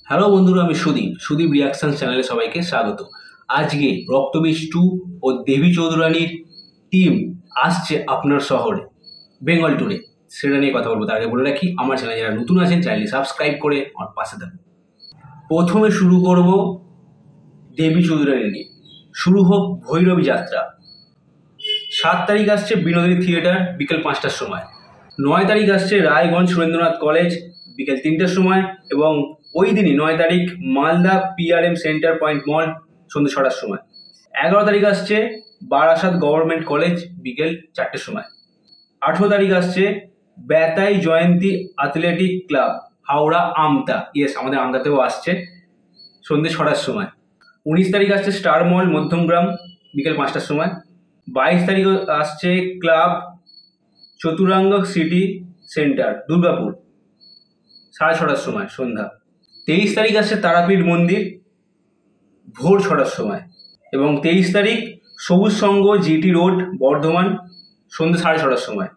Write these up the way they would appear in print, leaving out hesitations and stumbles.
Hello বন্ধুরা, আমি Sudip reaction চ্যানেলে সবাইকে স্বাগত। আজকে রক্তবীজ 2 ও দেবী চৌধুরানীর টিম আসছে আপনার শহরে বেঙ্গল ট্যুরে, সেটা নিয়ে কথা বলবো। তার আগে বলে রাখি, আমার চ্যানেলে যারা নতুন আছেন চ্যানেলটি সাবস্ক্রাইব করে আমার পাশে থাকুন। প্রথমে শুরু করব দেবী চৌধুরানী নিয়ে। শুরু হোক ভৈরবী যাত্রা। 7 তারিখ আসছে বিনোদিনী থিয়েটার বিকেল 5টার সময়। 9 তারিখ আসছে রায়গঞ্জ সুরেন্দ্রনাথ কলেজ বিকেল 3টার সময়, এবং ওই দিনই 9 তারিখ মালদা PRM সেন্টার পয়েন্ট মল সন্ধ্যে 6টার সময়। 11 তারিখ আসছে বারাসাত গভর্নমেন্ট কলেজ বিকেল 4টের সময়। 18 তারিখ আসছে বেতাই জয়ন্তী অ্যাথলেটিক ক্লাব হাওড়া আমতা, আমাদের আমতাতেও আসছে সন্ধ্যে 6টার সময়। 19 তারিখ আসছে স্টার মল মধ্যমগ্রাম বিকেল 5টার সময়। 22 তারিখ আসছে ক্লাব চতুরাঙ্গ সিটি সেন্টার দুর্গাপুর 6:30টার সময় সন্ধ্যা। 23 তারিখ আসছে তারাপীঠ মন্দির ভোর 6টার সময়, এবং 23 তারিখ সবুজ সংঘ GT রোড বর্ধমান সন্ধ্যে 6:30টার সময়।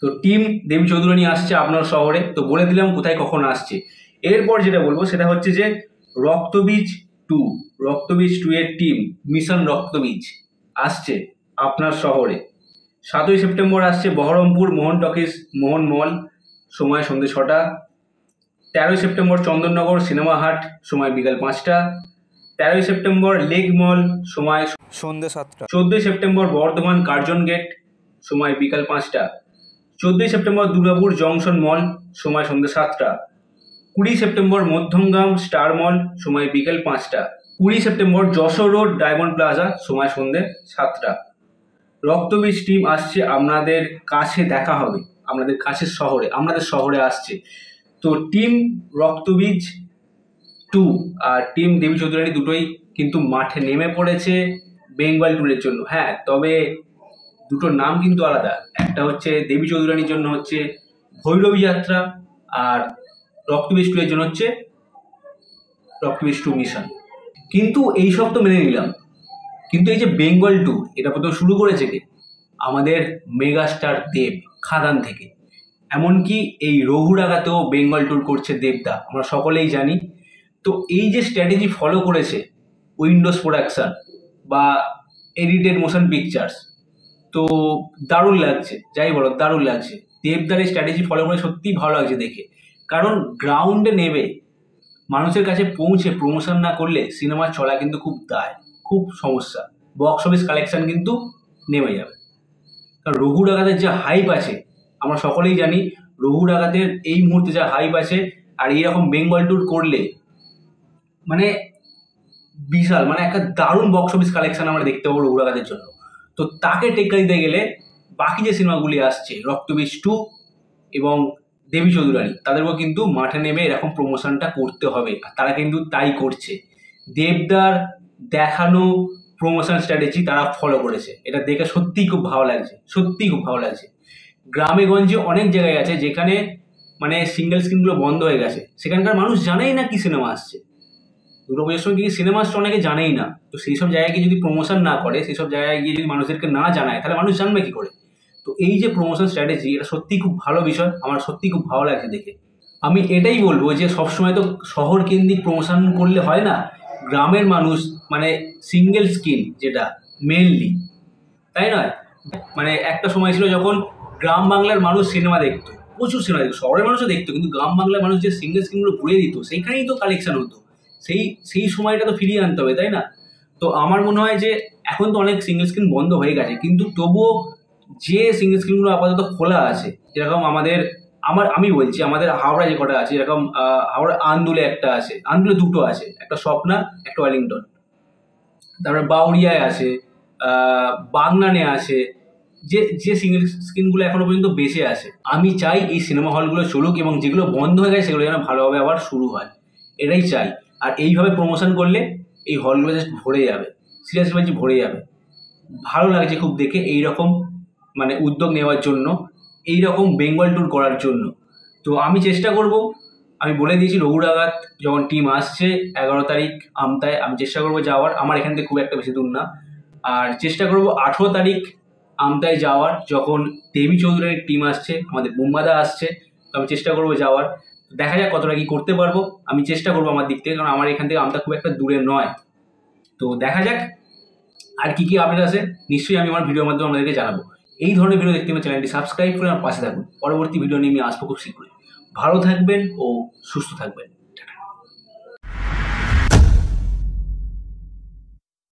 তো টিম দেবী চৌধুরানী আসছে আপনার শহরে। তো বলে দিলাম কোথায় কখন আসছে। এরপর যেটা বলবো সেটা হচ্ছে যে রক্তবীজ 2 এর টিম মিশন রক্তবীজ আসছে আপনার শহরে। 7ই সেপ্টেম্বর আসছে বহরমপুর মোহন টকিজ মোহন মল, সময় সন্ধ্যে 6টা। 13ই সেপ্টেম্বর চন্দননগর সিনেমা হাট, সময় বিকাল 5টা। 13ই সেপ্টেম্বর লেক মল, সময় সন্ধ্যে 7টা। 14ই সেপ্টেম্বর বর্ধমান কার্জন গেট, সময় বিকাল 5টা। 14ই সেপ্টেম্বর দুর্গাপুর জংশন মল, সময় সন্ধ্যে 7টা। 20 সেপ্টেম্বর মধ্যমগ্রাম স্টার মল, সময় বিকেল 5টা। 20 September Jessore road diamond plaza, সময় সন্ধ্যে 7টা। রক্তবীজ টিম আসছে আপনাদের কাছে, দেখা হবে আপনাদের কাছের শহরে, আপনাদের শহরে আসছে। তো টিম রক্তবীজ 2 আর টিম দেবী চৌধুরানী দুটোই কিন্তু মাঠে নেমে পড়েছে বেঙ্গল ট্যুরের জন্য। হ্যাঁ, তবে দুটোর নাম কিন্তু আলাদা। একটা হচ্ছে দেবী চৌধুরানীর জন্য হচ্ছে ভৈরবী যাত্রা, আর রক্তবীজ 2 এর জন্য হচ্ছে রক্তবীজ 2 মিশন। কিন্তু এইসব তো মেনে নিলাম, কিন্তু এই যে বেঙ্গল ট্যুর, এটা প্রথম শুরু করেছে কে? আমাদের মেগাস্টার দেব, খাদান থেকে। এমনকি এই রঘুরাগাতেও বেঙ্গল ট্যুর করছে দেবদা, আমরা সকলেই জানি। তো এই যে স্ট্র্যাটেজি ফলো করেছে উইন্ডোজ প্রোডাকশন বা এডিটেড মোশন পিকচার্স, তো দারুণ লাগছে। যাই বলো, দারুণ লাগছে। দেবদার এই স্ট্র্যাটেজি ফলো করে সত্যিই ভালো লাগছে দেখে। কারণ গ্রাউন্ডে নেবে মানুষের কাছে পৌঁছে প্রমোশন না করলে সিনেমার চলা কিন্তু খুব দায়, খুব সমস্যা। বক্স অফিস কালেকশন কিন্তু নেমে যাবে। কারণ রঘু ডাকাতের যা হাইপ আছে, আমরা সকলেই জানি রঘু ডাকাতের এই মুহূর্তে যা হাইপ আছে, আর এইরকম বেঙ্গল ট্যুর করলে মানে বিশাল, মানে একটা দারুণ বক্স অফিস কালেকশন আমরা দেখতে পাবো রঘু ডাকাতের জন্য। তো তাকে টেক্কা দিতে গেলে বাকি যে সিনেমাগুলি আসছে রক্তবীজ 2 এবং দেবী চৌধুরানী, তাদেরকেও কিন্তু মাঠে নেমে এরকম প্রমোশনটা করতে হবে, আর তারা কিন্তু তাই করছে। দেবদার দেখানো প্রমোশন স্ট্র্যাটেজি তারা ফলো করেছে, এটা দেখে সত্যিই খুব ভালো লাগছে, সত্যিই খুব ভালো লাগছে। গ্রামে গঞ্জে অনেক জায়গায় আছে যেখানে মানে সিঙ্গেল স্ক্রিনগুলো বন্ধ হয়ে গেছে, সেখানকার মানুষ জানেই না কি সিনেমা আসছে। দুর্গাপুজোর সময় কি সিনেমা আসছে অনেকে জানেই না। তো সেই সব জায়গায় গিয়ে যদি প্রমোশন না করে, সেই সব জায়গায় গিয়ে যদি মানুষদেরকে না জানায়, তাহলে মানুষ জানবে কি করে? তো এই যে প্রমোশন স্ট্র্যাটেজি, এটা সত্যিই খুব ভালো বিষয়, আমার সত্যিই খুব ভালো লাগছে দেখে। আমি এটাই বলবো যে সবসময় তো শহর কেন্দ্রিক প্রমোশন করলে হয় না। গ্রামের মানুষ মানে সিঙ্গেল স্ক্রিন যেটা মেনলি, তাই নয়? মানে একটা সময় ছিল যখন গ্রাম বাংলার মানুষ সিনেমা দেখতো, প্রচুর সিনেমা দেখতো, শহরের মানুষও দেখতো, কিন্তু গ্রাম বাংলার মানুষ যে সিঙ্গেল স্ক্রিনগুলো ভরে দিত, সেইখানেই তো কালেকশন হতো। সেই সময়টা তো ফিরিয়ে আনতে হবে, তাই না? তো আমার মনে হয় যে এখন তো অনেক সিঙ্গেল স্ক্রিন বন্ধ হয়ে গেছে, কিন্তু তবুও যে সিঙ্গেল স্ক্রিনগুলো আপাতত খোলা আছে, যেরকম আমি বলছি আমাদের হাওড়া যে কটা আছে, যেরকম হাওড়া আন্দুলে একটা আছে, আন্দুলে দুটো আছে, একটা স্বপ্না, একটা ওয়েলিংটন। তারপরে বাউরিয়ায় আছে, বাগনানে আছে, যে যে সিঙ্গেল স্ক্রিনগুলো এখনো পর্যন্ত বেঁচে আছে। আমি চাই এই সিনেমা হলগুলো চলুক, এবং যেগুলো বন্ধ হয়ে গেছে সেগুলো যেন ভালোভাবে আবার শুরু হয়, এটাই চাই। আর এইভাবে প্রমোশন করলে এই হলগুলো জাস্ট ভরে যাবে, সিরিয়াসলি বলছি ভরে যাবে। ভালো লাগছে খুব দেখে এইরকম মানে উদ্যোগ নেওয়ার জন্য, এইরকম বেঙ্গল ট্যুর করার জন্য। তো আমি চেষ্টা করব, আমি বলে দিয়েছি রঘুরাঘাত যখন টিম আসছে 11 তারিখ আমতায়, আমি চেষ্টা করব যাওয়ার। আমার এখান থেকে খুব একটা বেশি দূর না। আর চেষ্টা করব 18 তারিখ আমতায় যাওয়ার, যখন দেবী চৌধুরানীর টিম আসছে, আমাদের বুম্বাদা আসছে। তো আমি চেষ্টা করব যাওয়ার। দেখা যাক কতটা কি করতে পারবো। আমি চেষ্টা করবো আমার দিক থেকে, কারণ আমার এখান থেকে আমটা খুব একটা দূরে নয়। তো দেখা যাক আর কি আপডেট আছে, নিশ্চয়ই আমি আমার ভিডিওর মাধ্যমে আপনাদেরকে জানাবো। এই ধরনের ভিডিও দেখতে আমার চ্যানেলটি সাবস্ক্রাইব করে আমার পাশে থাকুন। পরবর্তী ভিডিও নিয়ে আমি আসবো খুব শীঘ্রই। ভালো থাকবেন ও সুস্থ থাকবেন।